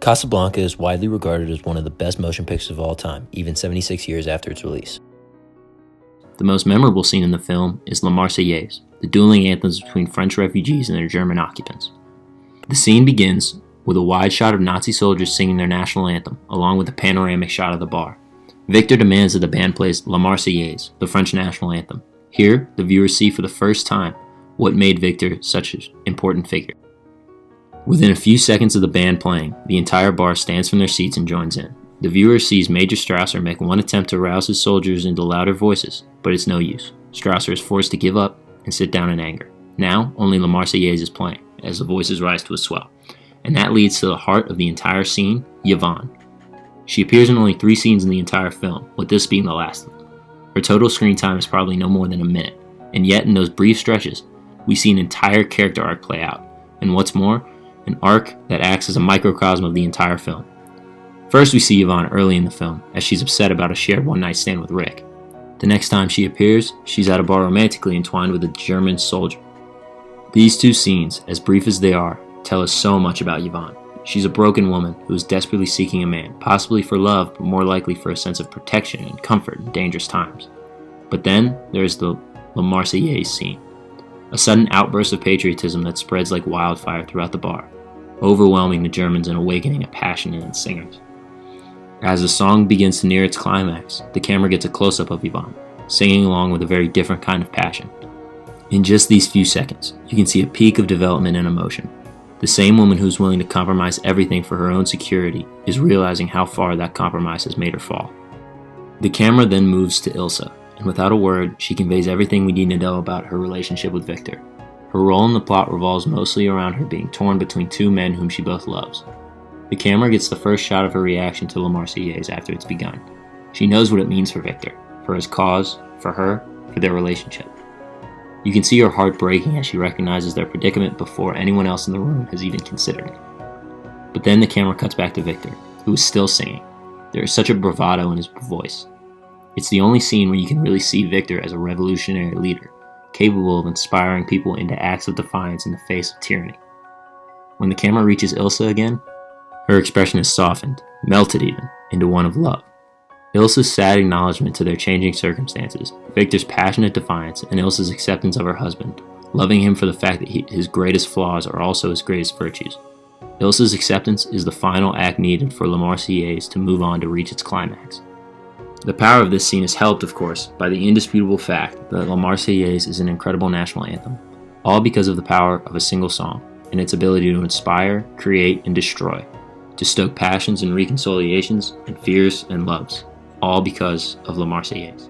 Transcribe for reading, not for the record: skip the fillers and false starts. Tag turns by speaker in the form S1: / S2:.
S1: Casablanca is widely regarded as one of the best motion pictures of all time, even 76 years after its release.
S2: The most memorable scene in the film is La Marseillaise, the dueling anthems between French refugees and their German occupants. The scene begins with a wide shot of Nazi soldiers singing their national anthem, along with a panoramic shot of the bar. Victor demands that the band plays La Marseillaise, the French national anthem. Here, the viewers see for the first time what made Victor such an important figure. Within a few seconds of the band playing, the entire bar stands from their seats and joins in. The viewer sees Major Strasser make one attempt to rouse his soldiers into louder voices, but it's no use. Strasser is forced to give up and sit down in anger. Now, only La Marseillaise is playing, as the voices rise to a swell. And that leads to the heart of the entire scene, Yvonne. She appears in only 3 scenes in the entire film, with this being the last of them. Her total screen time is probably no more than a minute, and yet in those brief stretches, we see an entire character arc play out, and what's more, an arc that acts as a microcosm of the entire film. First we see Yvonne early in the film, as she's upset about a shared one-night stand with Rick. The next time she appears, she's at a bar romantically entwined with a German soldier. These 2 scenes, as brief as they are, tell us so much about Yvonne. She's a broken woman who is desperately seeking a man, possibly for love, but more likely for a sense of protection and comfort in dangerous times. But then, there's the La Marseillaise scene. A sudden outburst of patriotism that spreads like wildfire throughout the bar, overwhelming the Germans and awakening a passion in its singers. As the song begins to near its climax, the camera gets a close-up of Yvonne, singing along with a very different kind of passion. In just these few seconds, you can see a peak of development and emotion. The same woman who's willing to compromise everything for her own security is realizing how far that compromise has made her fall. The camera then moves to Ilsa, and without a word, she conveys everything we need to know about her relationship with Victor. Her role in the plot revolves mostly around her being torn between 2 men whom she both loves. The camera gets the first shot of her reaction to La Marseillaise after it's begun. She knows what it means for Victor, for his cause, for her, for their relationship. You can see her heart breaking as she recognizes their predicament before anyone else in the room has even considered it. But then the camera cuts back to Victor, who is still singing. There is such a bravado in his voice. It's the only scene where you can really see Victor as a revolutionary leader, capable of inspiring people into acts of defiance in the face of tyranny. When the camera reaches Ilsa again, her expression is softened, melted even, into one of love. Ilsa's sad acknowledgement to their changing circumstances, Victor's passionate defiance, and Ilsa's acceptance of her husband, loving him for the fact that his greatest flaws are also his greatest virtues. Ilsa's acceptance is the final act needed for La Marseillaise to move on to reach its climax. The power of this scene is helped, of course, by the indisputable fact that La Marseillaise is an incredible national anthem, all because of the power of a single song and its ability to inspire, create, and destroy, to stoke passions and reconciliations and fears and loves, all because of La Marseillaise.